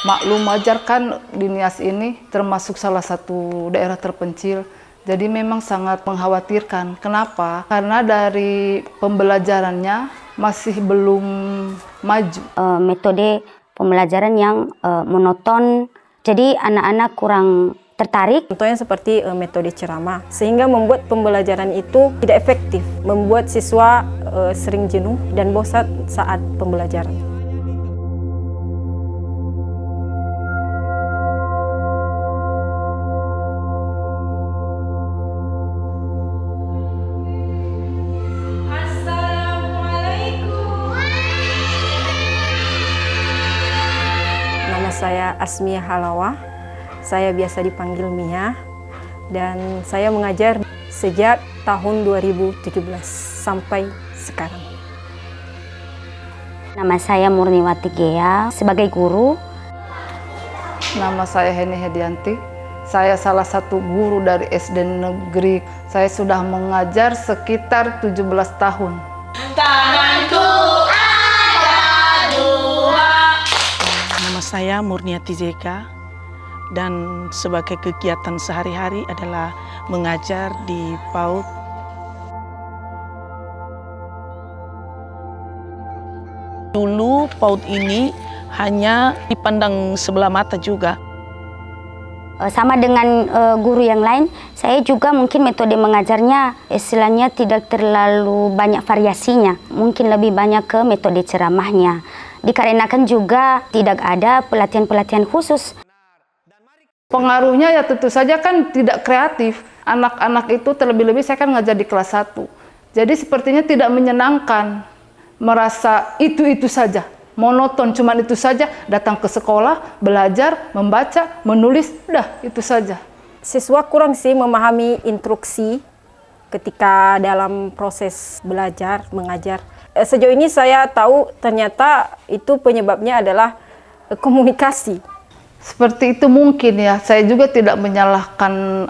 Maklum wajar kan di Nias ini termasuk salah satu daerah terpencil. Jadi memang sangat mengkhawatirkan. Kenapa? Karena dari pembelajarannya masih belum maju. Metode pembelajaran yang monoton, jadi anak-anak kurang tertarik. Contohnya seperti metode ceramah, sehingga membuat pembelajaran itu tidak efektif, membuat siswa sering jenuh dan bosan saat pembelajaran. Nama saya Asmia Halawa, saya biasa dipanggil Mia, dan saya mengajar sejak tahun 2017 sampai sekarang. Nama saya Murniwati Gea, sebagai guru. Nama saya Heni Hedianti, saya salah satu guru dari SD Negeri. Saya sudah mengajar sekitar 17 tahun. Tanganku ada dua. Nama saya Murniati Zeka, dan sebagai kegiatan sehari-hari adalah mengajar di PAUD. Dulu PAUD ini hanya dipandang sebelah mata juga. Sama dengan guru yang lain, saya juga mungkin metode mengajarnya istilahnya tidak terlalu banyak variasinya. Mungkin lebih banyak ke metode ceramahnya. Dikarenakan juga tidak ada pelatihan-pelatihan khusus. Pengaruhnya ya tentu saja kan tidak kreatif. Anak-anak itu terlebih-lebih saya kan ngajar di kelas 1. Jadi sepertinya tidak menyenangkan. Merasa itu-itu saja. Monoton, cuman itu saja. Datang ke sekolah, belajar, membaca, menulis, udah itu saja. Siswa kurang sih memahami instruksi ketika dalam proses belajar, mengajar. Sejauh ini saya tahu ternyata itu penyebabnya adalah komunikasi. Seperti itu mungkin ya. Saya juga tidak menyalahkan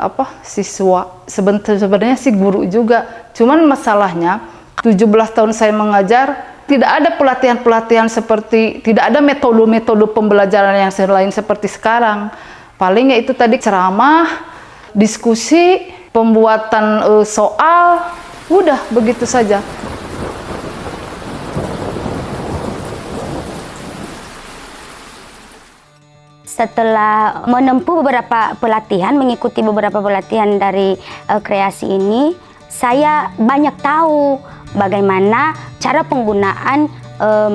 siswa. Sebenarnya sih guru juga. Cuman masalahnya 17 tahun saya mengajar, tidak ada pelatihan-pelatihan seperti, tidak ada metode-metode pembelajaran yang lain seperti sekarang. Paling ya itu tadi ceramah, diskusi, pembuatan soal, udah begitu saja. Setelah menempuh beberapa pelatihan, mengikuti beberapa pelatihan dari kreasi ini, saya banyak tahu bagaimana cara penggunaan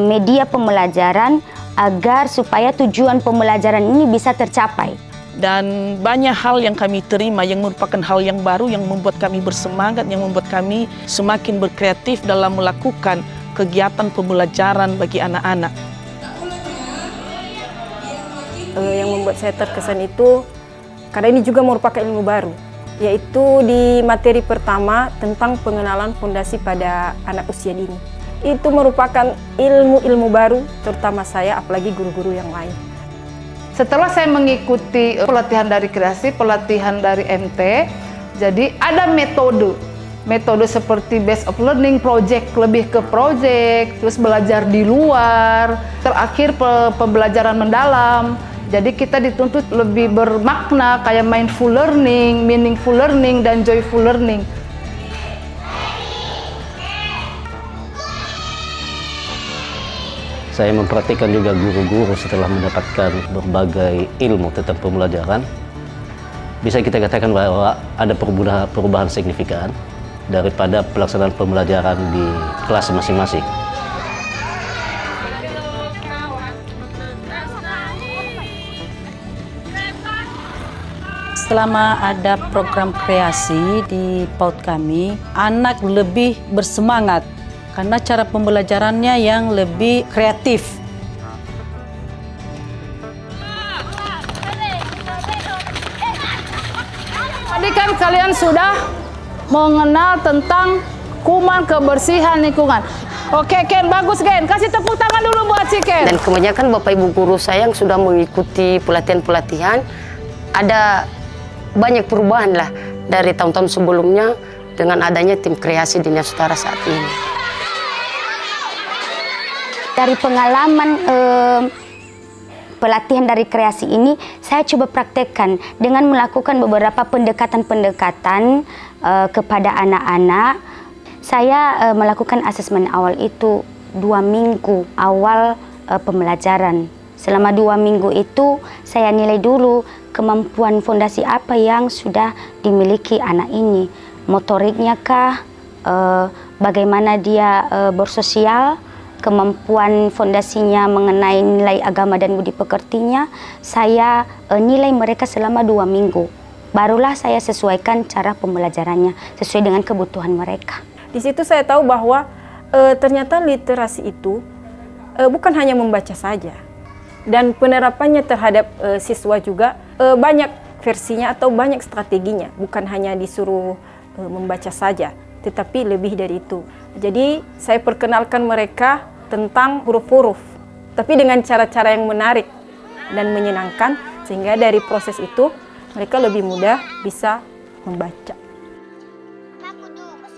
media pembelajaran agar supaya tujuan pembelajaran ini bisa tercapai. Dan banyak hal yang kami terima yang merupakan hal yang baru, yang membuat kami bersemangat, yang membuat kami semakin berkreatif dalam melakukan kegiatan pembelajaran bagi anak-anak. Yang membuat saya terkesan itu, karena ini juga merupakan ilmu baru, yaitu di materi pertama tentang pengenalan fondasi pada anak usia dini. Itu merupakan ilmu-ilmu baru, terutama saya, apalagi guru-guru yang lain. Setelah saya mengikuti pelatihan dari kreasi, pelatihan dari MT, jadi ada metode seperti base of learning, project, lebih ke project, terus belajar di luar, terakhir pembelajaran mendalam. Jadi kita dituntut lebih bermakna, kayak mindful learning, meaningful learning, dan joyful learning. Saya memperhatikan juga guru-guru setelah mendapatkan berbagai ilmu tentang pembelajaran. Bisa kita katakan bahwa ada perubahan signifikan daripada pelaksanaan pembelajaran di kelas masing-masing. Selama ada program kreasi di PAUD kami, anak lebih bersemangat karena cara pembelajarannya yang lebih kreatif. Tadi kan kalian sudah mengenal tentang kuman kebersihan lingkungan. Oke Ken, bagus Ken. Kasih tepuk tangan dulu buat si Ken. Dan kebanyakan Bapak Ibu guru saya yang sudah mengikuti pelatihan-pelatihan, ada banyak perubahan lah dari tahun-tahun sebelumnya dengan adanya tim kreasi Dinas Utara saat ini. Dari pengalaman pelatihan dari kreasi ini, saya coba praktekkan dengan melakukan beberapa pendekatan-pendekatan kepada anak-anak. Saya melakukan asesmen awal itu 2 minggu awal pembelajaran. Selama 2 minggu itu, saya nilai dulu kemampuan fondasi apa yang sudah dimiliki anak ini. Motoriknya kah, bagaimana dia bersosial, kemampuan fondasinya mengenai nilai agama dan budi pekertinya, saya nilai mereka selama 2 minggu. Barulah saya sesuaikan cara pembelajarannya sesuai dengan kebutuhan mereka. Di situ saya tahu bahwa ternyata literasi itu bukan hanya membaca saja. Dan penerapannya terhadap siswa juga banyak versinya atau banyak strateginya. Bukan hanya disuruh membaca saja, tetapi lebih dari itu. Jadi saya perkenalkan mereka tentang huruf-huruf, tapi dengan cara-cara yang menarik dan menyenangkan, sehingga dari proses itu mereka lebih mudah bisa membaca.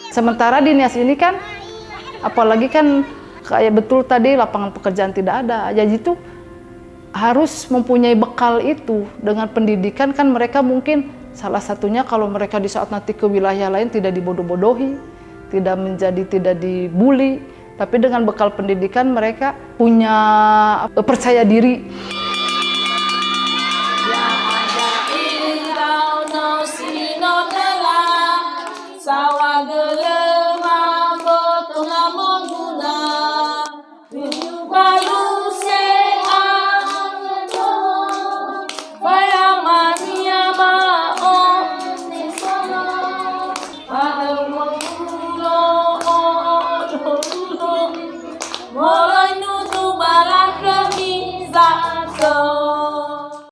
Sementara di Nias ini kan, apalagi kan kayak betul tadi lapangan pekerjaan tidak ada, jadi itu harus mempunyai bekal itu. Dengan pendidikan kan mereka mungkin salah satunya kalau mereka di saat nanti ke wilayah lain tidak dibodoh-bodohi, tidak dibully, tapi dengan bekal pendidikan mereka punya percaya diri. Sawah